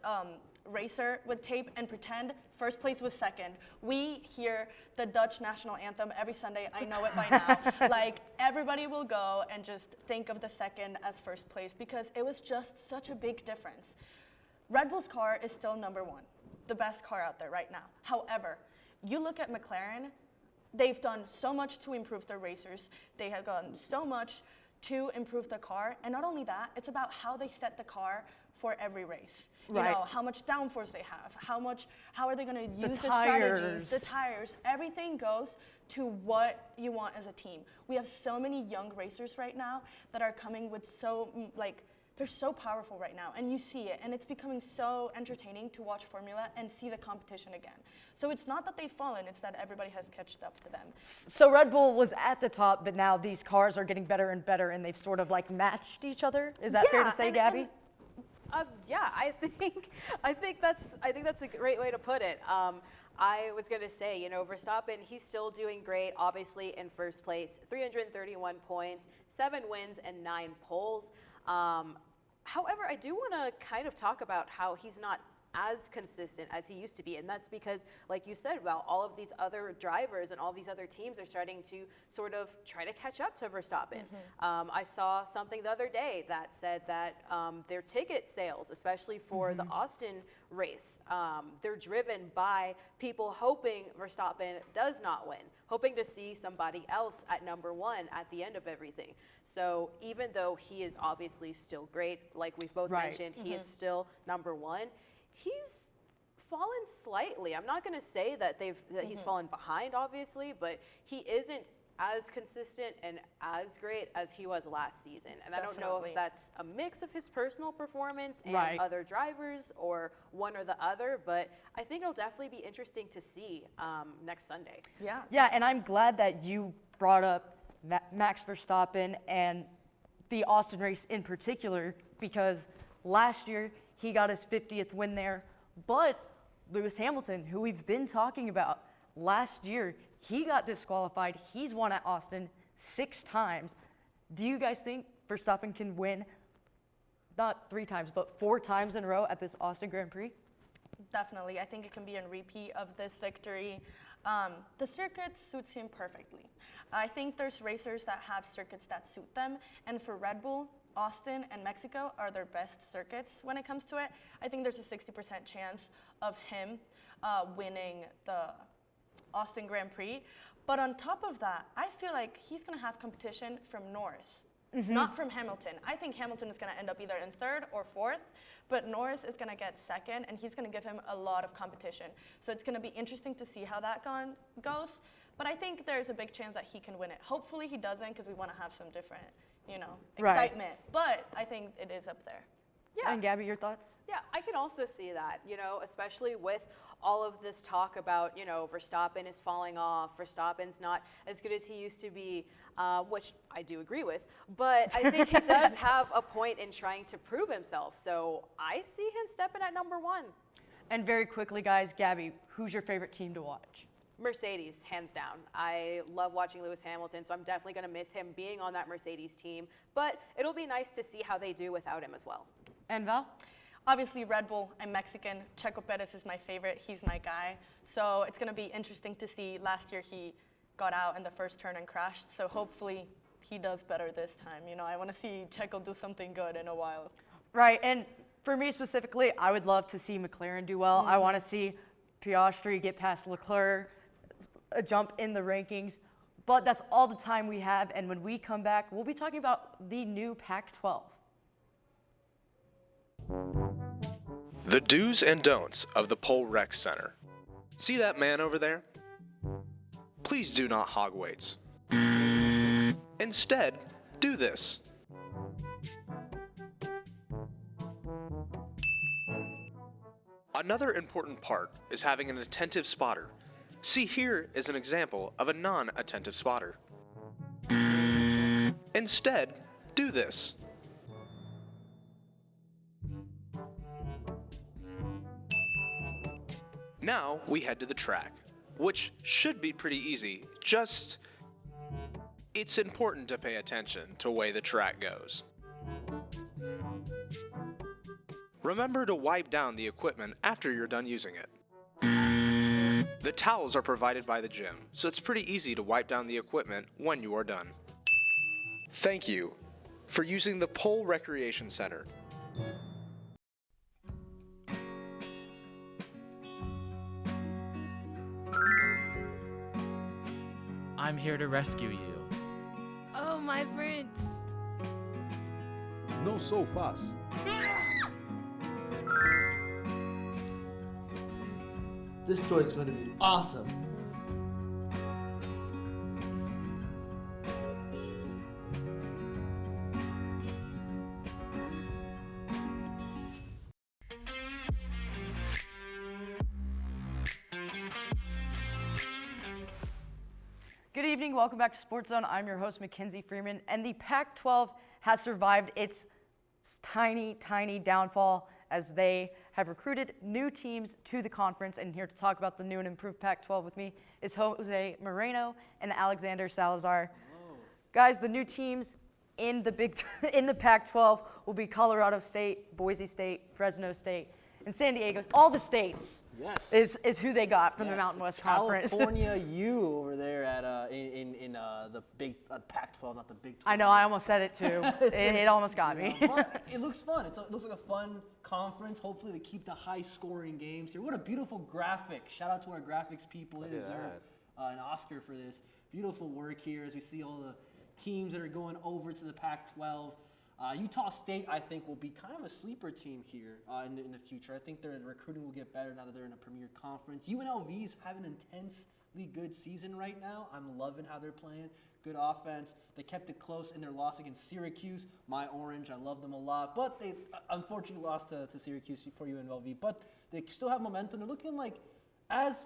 racer with tape and pretend first place was second. We hear the Dutch national anthem every Sunday. I know it by now. Like, everybody will go and just think of the second as first place because it was just such a big difference. Red Bull's car is still number one, the best car out there right now. However, you look at McLaren, they've done so much to improve their racers. They have done so much to improve the car. And not only that, it's about how they set the car for every race. You know, how much downforce they have, how are they going to use the strategies, the tires, everything goes to what you want as a team. We have so many young racers right now that are coming with they're so powerful right now, and you see it, and it's becoming so entertaining to watch Formula and see the competition again. So it's not that they've fallen, it's that everybody has catched up to them. So Red Bull was at the top, but now these cars are getting better and better, and they've sort of like matched each other. Is that fair to say, Gabby? Yeah, I think that's a great way to put it. I was going to say, you know, Verstappen, he's still doing great, obviously in first place, 331 points, 7 wins and 9 poles. However, I do want to kind of talk about how he's not as consistent as he used to be, and that's because, like you said, well, all of these other drivers and all these other teams are starting to sort of try to catch up to Verstappen. I saw something the other day that said that their ticket sales, especially for the Austin race, they're driven by people hoping Verstappen does not win, hoping to see somebody else at number one at the end of everything. So even though he is obviously still great, like we've both mentioned, he is still number one. He's fallen slightly. I'm not going to say that he's fallen behind, obviously, but he isn't as consistent and as great as he was last season. And I don't know if that's a mix of his personal performance and other drivers or one or the other, but I think it'll definitely be interesting to see next Sunday. Yeah, and I'm glad that you brought up Max Verstappen and the Austin race in particular, because last year he got his 50th win there, but Lewis Hamilton, who we've been talking about, last year he got disqualified. He's won at Austin 6 times. Do you guys think Verstappen can win not 3 times, but 4 times in a row at this Austin Grand Prix? Definitely. I think it can be a repeat of this victory. The circuit suits him perfectly. I think there's racers that have circuits that suit them, and for Red Bull, Austin and Mexico are their best circuits when it comes to it. I think there's a 60% chance of him winning the Austin Grand Prix. But on top of that, I feel like he's going to have competition from Norris, not from Hamilton. I think Hamilton is going to end up either in 3rd or 4th, but Norris is going to get 2nd, and he's going to give him a lot of competition. So it's going to be interesting to see how that goes. But I think there's a big chance that he can win it. Hopefully he doesn't, because we want to have some different, excitement. But I think it is up there. Yeah. And Gabby, your thoughts? Yeah, I can also see that, especially with all of this talk about, Verstappen is falling off, Verstappen's not as good as he used to be, which I do agree with, but I think he does have a point in trying to prove himself. So I see him stepping at number 1. And very quickly, guys, Gabby, who's your favorite team to watch? Mercedes, hands down. I love watching Lewis Hamilton, so I'm definitely going to miss him being on that Mercedes team, but it'll be nice to see how they do without him as well. And Val? Obviously, Red Bull. I'm Mexican. Checo Perez is my favorite. He's my guy. So it's going to be interesting to see. Last year, he got out in the first turn and crashed, so hopefully he does better this time. I want to see Checo do something good in a while. Right, and for me specifically, I would love to see McLaren do well. I want to see Piastri get past Leclerc, a jump in the rankings. But that's all the time we have, and when we come back, we'll be talking about the new Pac-12. The do's and don'ts of the Pole Rec Center. See that man over there? Please do not hog weights. Instead, do this. Another important part is having an attentive spotter. See, here is an example of a non-attentive spotter. Instead, do this. Now we head to the track, which should be pretty easy, just it's important to pay attention to the way the track goes. Remember to wipe down the equipment after you're done using it. The towels are provided by the gym, so it's pretty easy to wipe down the equipment when you are done. Thank you for using the Pole Recreation Center. I'm here to rescue you. Oh, my prince. No so fast. This story is going to be awesome. Good evening, welcome back to SportsZone. I'm your host, Mackenzie Freeman, and the Pac-12 has survived its tiny downfall as they have recruited new teams to the conference. And here to talk about the new and improved Pac-12 with me is Jose Moreno and Alexander Salazar. Whoa. Guys, the new teams in the Pac-12 will be Colorado State, Boise State, Fresno State, and San Diego. All the states is who they got from the Mountain West Conference. California U over there at in the big Pac-12, not the Big 12. I know, I almost said it too. it almost got me. But it looks fun. It looks like a fun conference. Hopefully they keep the high-scoring games here. What a beautiful graphic. Shout out to our graphics people. They deserve an Oscar for this. Beautiful work here as we see all the teams that are going over to the Pac-12. Utah State, I think, will be kind of a sleeper team here in the future. I think their recruiting will get better now that they're in a premier conference. UNLV is having an intensely good season right now. I'm loving how they're playing. Good offense. They kept it close in their loss against Syracuse. My Orange, I love them a lot. But they unfortunately lost to Syracuse for UNLV. But they still have momentum. They're looking like as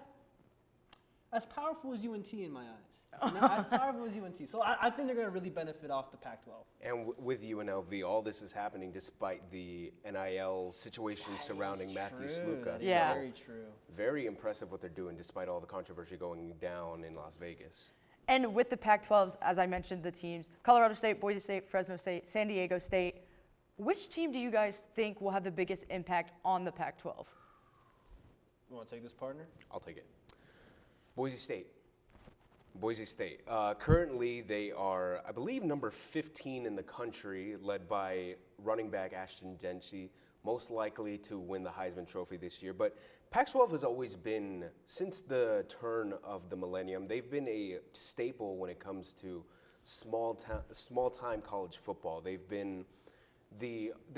powerful as UNT in my eyes. As powerful as UNT. So I think they're going to really benefit off the Pac-12. And with UNLV, all this is happening despite the NIL situation surrounding Matthew Sluka. Yeah. Very true. Very impressive what they're doing despite all the controversy going down in Las Vegas. And with the Pac-12s, as I mentioned, the teams, Colorado State, Boise State, Fresno State, San Diego State, which team do you guys think will have the biggest impact on the Pac-12? You want to take this, partner? I'll take it. Boise State. Currently, they are, I believe, number 15 in the country, led by running back Ashton Dempsey, most likely to win the Heisman Trophy this year. But Pac-12 has always been, since the turn of the millennium, they've been a staple when it comes to small-time college football. They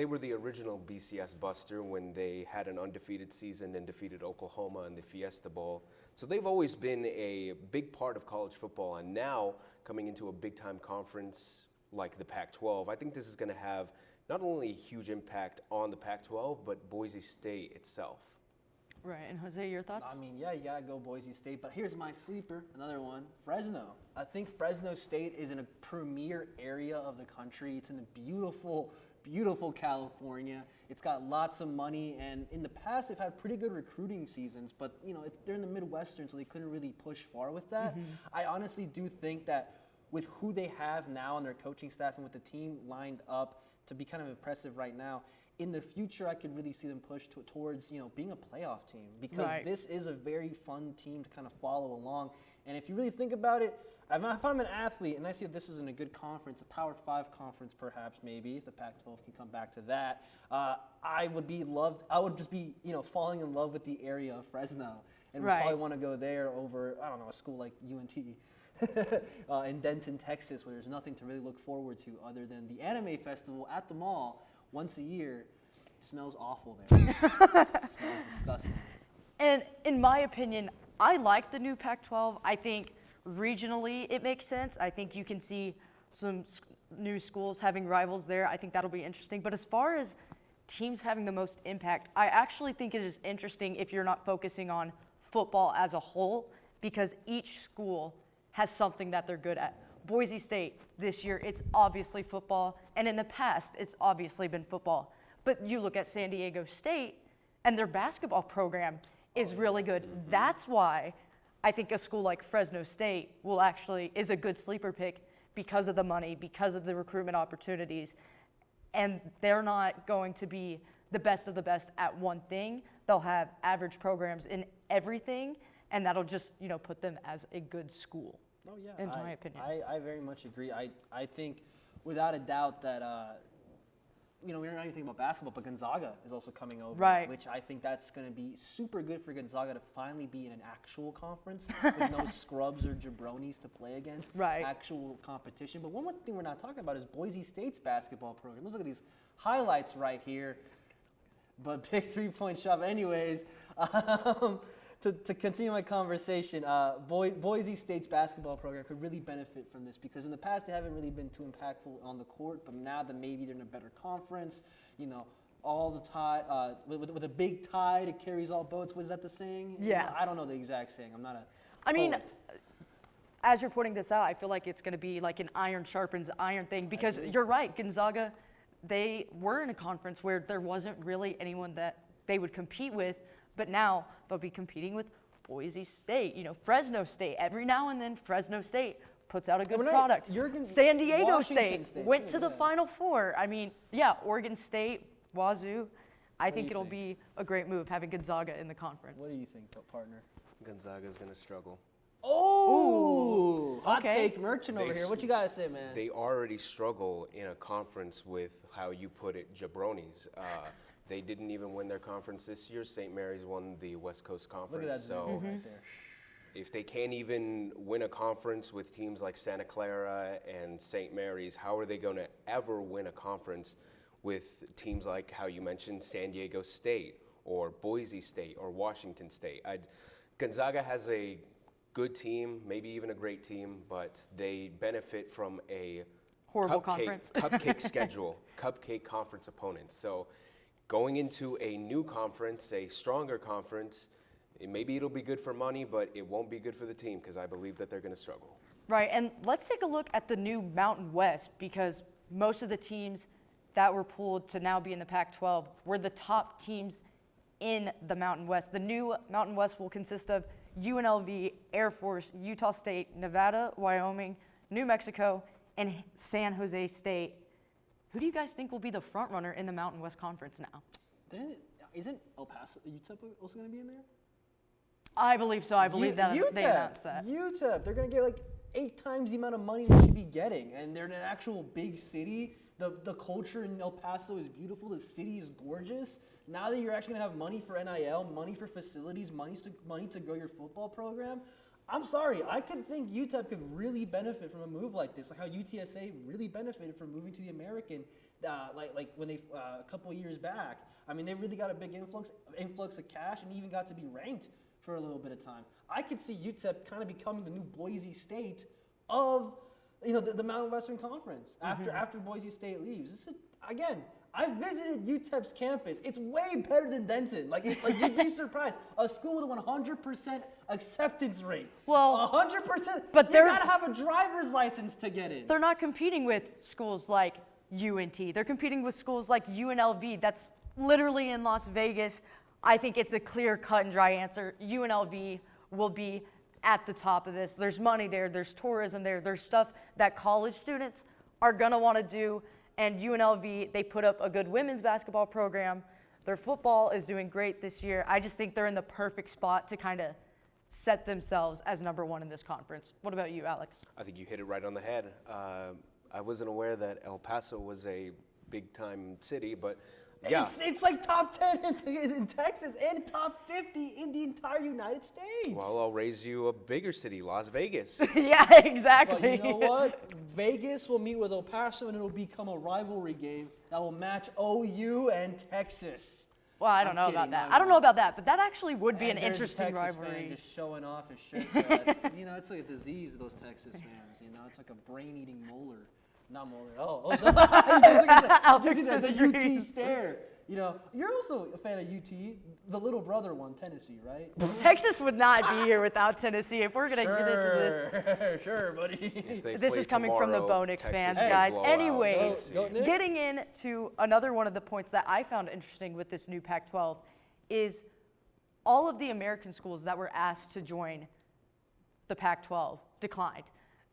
were the original BCS Buster when they had an undefeated season and defeated Oklahoma in the Fiesta Bowl. So they've always been a big part of college football, and now coming into a big-time conference like the Pac-12, I think this is going to have not only a huge impact on the Pac-12, but Boise State itself. Right, and Jose, your thoughts? I mean, yeah, you gotta go Boise State, but here's my sleeper, another one, Fresno. I think Fresno State is in a premier area of the country. It's in a beautiful California. It's got lots of money, and in the past they've had pretty good recruiting seasons, but they're in the Midwestern, so they couldn't really push far with that. I honestly do think that with who they have now and their coaching staff and with the team lined up to be kind of impressive right now, in the future, I could really see them push towards being a playoff team, because this is a very fun team to kind of follow along. And if you really think about it, if I'm an athlete and I see that this isn't a good conference, a Power 5 conference perhaps, maybe, if the Pac-12 can come back to that, I would just be falling in love with the area of Fresno and would probably want to go there over, I don't know, a school like UNT. in Denton, Texas, where there's nothing to really look forward to other than the anime festival at the mall once a year. It smells awful there. It smells disgusting. And in my opinion, I like the new Pac-12. I think regionally it makes sense. I think you can see some new schools having rivals there. I think that'll be interesting. But as far as teams having the most impact, I actually think it is interesting if you're not focusing on football as a whole, because each school has something that they're good at. Boise State, this year, it's obviously football, and in the past, it's obviously been football. But you look at San Diego State, and their basketball program is really good. That's why I think a school like Fresno State is a good sleeper pick because of the money, because of the recruitment opportunities. And they're not going to be the best of the best at one thing. They'll have average programs in everything, and that'll just, put them as a good school. Oh yeah, in my opinion. I very much agree. I think without a doubt that we're not even thinking about basketball, but Gonzaga is also coming over, right? Which I think that's going to be super good for Gonzaga to finally be in an actual conference with no scrubs or jabronis to play against. Right. Actual competition. But one thing we're not talking about is Boise State's basketball program. Let's look at these highlights right here. But big three-point shot. Anyways, to continue my conversation, Boise State's basketball program could really benefit from this because in the past they haven't really been too impactful on the court, but now that maybe they're in a better conference, all the tide, with a big tide, it carries all boats. Was that the saying? Yeah. I don't know the exact saying. I'm not a I mean, poet. as you're pointing this out, I feel like it's going to be like an iron sharpens iron thing because you're right, Gonzaga, they were in a conference where there wasn't really anyone that they would compete with, but now they'll be competing with Boise State, Fresno State. Every now and then, Fresno State puts out a good product. San Diego Washington State went too, to the yeah. Final Four. I mean, Oregon State, Wazoo. I think it'll be a great move having Gonzaga in the conference. What do you think, partner? Gonzaga's going to struggle. Oh, hot okay. take merchant over here. What you guys say, man? They already struggle in a conference with, how you put it, jabronis. They didn't even win their conference this year. St. Mary's won the West Coast Conference. Look at that so right there. if they can't even win a conference with teams like Santa Clara and St. Mary's, how are they going to ever win a conference with teams like how you mentioned San Diego State or Boise State or Washington State? Gonzaga has a good team, maybe even a great team, but they benefit from a horrible conference. Cupcake schedule, cupcake conference opponents. So going into a new conference, a stronger conference, maybe it'll be good for money, but it won't be good for the team because I believe that they're going to struggle. Right, and let's take a look at the new Mountain West because most of the teams that were pulled to now be in the Pac-12 were the top teams in the Mountain West. The new Mountain West will consist of UNLV, Air Force, Utah State, Nevada, Wyoming, New Mexico, and San Jose State. Who do you guys think will be the front runner in the Mountain West Conference now? Isn't El Paso, UTEP also going to be in there? I believe so. I believe that UTEP, they announced that. UTEP, they're going to get like 8 times the amount of money they should be getting, and they're in an actual big city. The culture in El Paso is beautiful. The city is gorgeous. Now that you're actually going to have money for NIL, money for facilities, money to grow your football program, I'm sorry, I could think UTEP could really benefit from a move like this, like how UTSA really benefited from moving to the American, like when they a couple of years back. I mean, they really got a big influx of cash and even got to be ranked for a little bit of time. I could see UTEP kind of becoming the new Boise State of the Mountain Western Conference after Boise State leaves. This is, again, I visited UTEP's campus. It's way better than Denton. Like you'd be surprised. A school with a 100% acceptance rate. Well, 100%. but you they're gotta have a driver's license to get in. They're not competing with schools like UNT. They're competing with schools like UNLV. That's literally in Las Vegas. I think it's a clear, cut and dry answer. UNLV will be at the top of this. There's money there. There's tourism there. There's stuff that college students are gonna want to do. And UNLV, they put up a good women's basketball program. Their football is doing great this year. I just think they're in the perfect spot to kind of set themselves as number one in this conference. What about you, Alex? I think you hit it right on the head. I wasn't aware that El Paso was a big-time city, but Yeah. It's like top 10 in Texas and top 50 in the entire United States. Well, I'll raise you a bigger city, Las Vegas. Yeah, exactly. But you know what? Vegas will meet with El Paso, and it'll become a rivalry game that will match OU and Texas. Well, I don't know about that. I don't know about that, but that actually would be an And there's a interesting Texas rivalry. fan just showing off his shirt to us. You know, it's like a disease, those Texas fans. You know, it's like a brain-eating molar. Not molar. Oh, sorry. the UT stare. You know, you're also a fan of UT. The little brother won Tennessee, right? Texas would not be here without Tennessee if we're going to get into this. Sure, buddy. This is coming from the Bonix fans, guys. Anyways, getting into another one of the points that I found interesting with this new Pac-12 is all of the American schools that were asked to join the Pac-12 declined.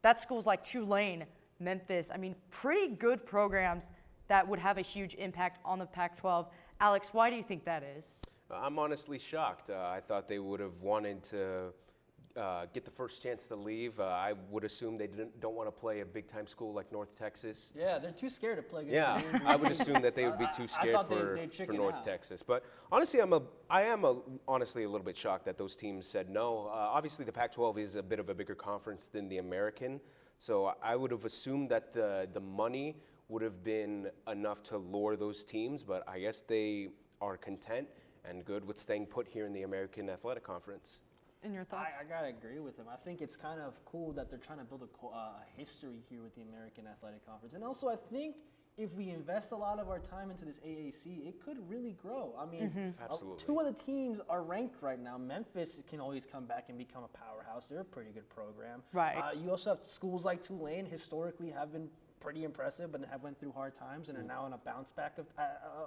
That's schools like Tulane, Memphis. I mean, pretty good programs that would have a huge impact on the Pac-12. Alex, why do you think that is? I'm honestly shocked. I thought they would have wanted to get the first chance to leave. I would assume they don't want to play a big-time school like North Texas. Yeah, they're too scared to play against Yeah, I would assume that they would be too scared for North Texas. But honestly, I am honestly a little bit shocked that those teams said no. Obviously, the Pac-12 is a bit of a bigger conference than the American, so I would have assumed that the money would have been enough to lure those teams, but I guess they are content and good with staying put here in the American Athletic Conference. In your thoughts? I gotta agree with him. I think it's kind of cool that they're trying to build a history here with the American Athletic Conference. And also, I think if we invest a lot of our time into this AAC, it could really grow. I mean, Absolutely. Two of the teams are ranked right now. Memphis can always come back and become a powerhouse. They're a pretty good program. Right. You also have schools like Tulane, historically have been pretty impressive, but have went through hard times and are now on a bounce back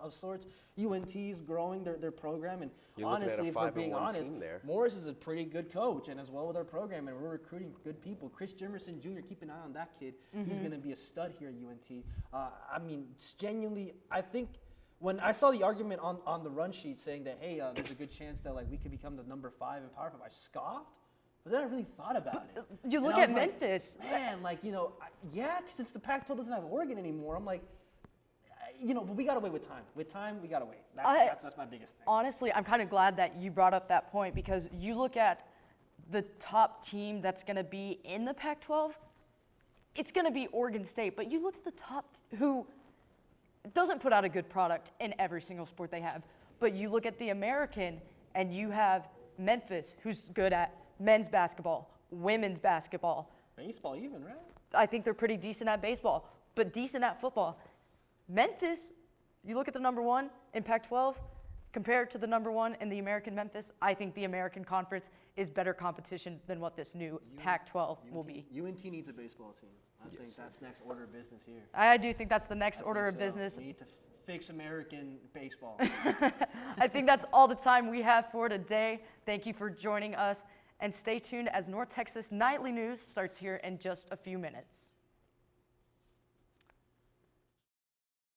of sorts. UNT's growing their program, and honestly, if we're being honest, Morris is a pretty good coach, and as well with our program, and we're recruiting good people. Chris Jimerson Jr., keep an eye on that kid. He's going to be a stud here at UNT. I mean, it's genuinely, I think when I saw the argument on the run sheet saying that, hey, there's a good chance that like we could become the number 5 in Power 5, I scoffed. But then I really thought about it. You look at Memphis. Like, man, like, you know, since the Pac-12 doesn't have Oregon anymore, I'm like, you know, but we got to wait with time. With time, we got to wait. That's my biggest thing. Honestly, I'm kind of glad that you brought up that point because you look at the top team that's going to be in the Pac-12, it's going to be Oregon State. But you look at the top who doesn't put out a good product in every single sport they have. But you look at the American and you have Memphis, who's good at men's basketball, women's basketball. Baseball even, right? I think they're pretty decent at baseball, but decent at football. Memphis, you look at the number 1 in Pac-12, compared to the number 1 in the American Memphis, I think the American Conference is better competition than what this new Pac-12 will be. UNT needs a baseball team. I think that's next order of business here. I do think that's the next order of business. We need to fix American baseball. I think that's all the time we have for today. Thank you for joining us. And stay tuned as North Texas Nightly News starts here in just a few minutes.